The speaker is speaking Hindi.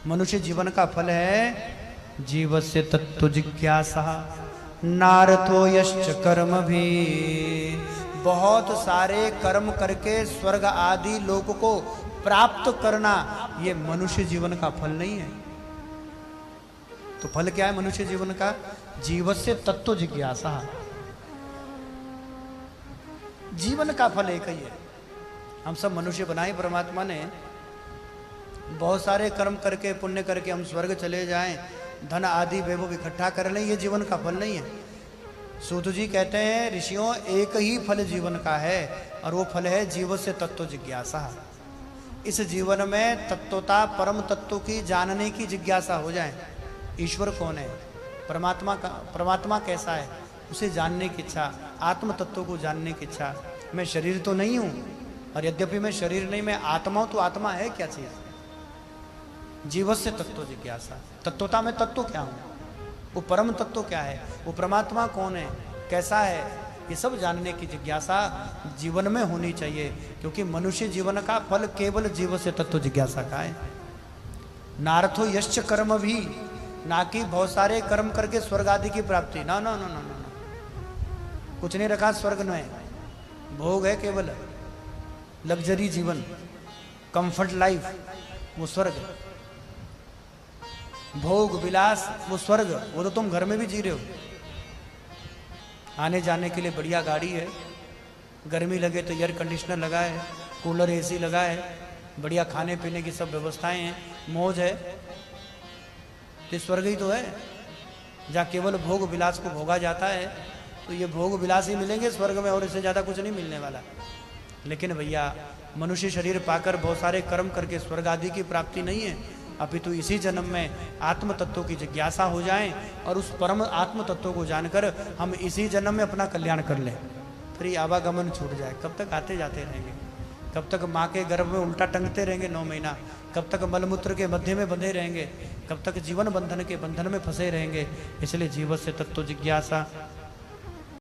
मनुष्य जीवन का फल है जीवस्य तत्व जिज्ञासा नारतो यश्च कर्म भी। बहुत सारे कर्म करके स्वर्ग आदि लोक को प्राप्त करना ये मनुष्य जीवन का फल नहीं है। तो फल क्या है मनुष्य जीवन का? जीवस्य तत्व जिज्ञासा। जीवन का फल एक ही है। हम सब मनुष्य बनाए परमात्मा ने, बहुत सारे कर्म करके पुण्य करके हम स्वर्ग चले जाएं, धन आदि वैभव इकट्ठा कर लें, ये जीवन का फल नहीं है। सूत जी कहते हैं ऋषियों एक ही फल जीवन का है और वो फल है जीव से तत्व जिज्ञासा। इस जीवन में तत्वता परम तत्व की जानने की जिज्ञासा हो जाए। ईश्वर कौन है, परमात्मा कैसा है, उसे जानने की इच्छा, आत्म तत्व को जानने की इच्छा। मैं शरीर तो नहीं हूं, और यद्यपि मैं शरीर नहीं, मैं आत्मा हूं, तो आत्मा है क्या चीज? जीवस्य तत्व जिज्ञासा। तत्वता में तत्व क्या हूं, वो परम तत्व क्या है, वो परमात्मा कौन है, कैसा है, ये सब जानने की जिज्ञासा जीवन में होनी चाहिए। क्योंकि मनुष्य जीवन का फल केवल जीव से तत्व जिज्ञासा का है। नारथो यश्च कर्म भी, ना कि बहुत सारे कर्म करके स्वर्ग आदि की प्राप्ति। ना ना ना ना ना, कुछ नहीं रखा स्वर्ग में। भोग है केवल, लग्जरी जीवन, कंफर्ट लाइफ, वो स्वर्ग। भोग विलास वो स्वर्ग, वो तो तुम घर में भी जी रहे हो। आने जाने के लिए बढ़िया गाड़ी है, गर्मी लगे तो एयर कंडीशनर लगा है, कूलर एसी लगा है, बढ़िया खाने पीने की सब व्यवस्थाएं हैं, मौज है। तो स्वर्ग ही तो है जहाँ केवल भोग विलास को भोगा जाता है। तो ये भोग विलास ही मिलेंगे स्वर्ग में, और इससे ज़्यादा कुछ नहीं मिलने वाला। लेकिन भैया मनुष्य शरीर पाकर बहुत सारे कर्म करके स्वर्ग आदि की प्राप्ति नहीं है, अपितु इसी जन्म में आत्म तत्व की जिज्ञासा हो जाए और उस परम आत्म तत्व को जानकर हम इसी जन्म में अपना कल्याण कर लें। फिर आवागमन छूट जाए। कब तक आते जाते रहेंगे? कब तक माँ के गर्भ में उल्टा टंगते रहेंगे 9 महीना? कब तक मलमूत्र के मध्य में बंधे रहेंगे? कब तक जीवन बंधन के बंधन में फंसे रहेंगे? इसलिए जीव से तत्व जिज्ञासा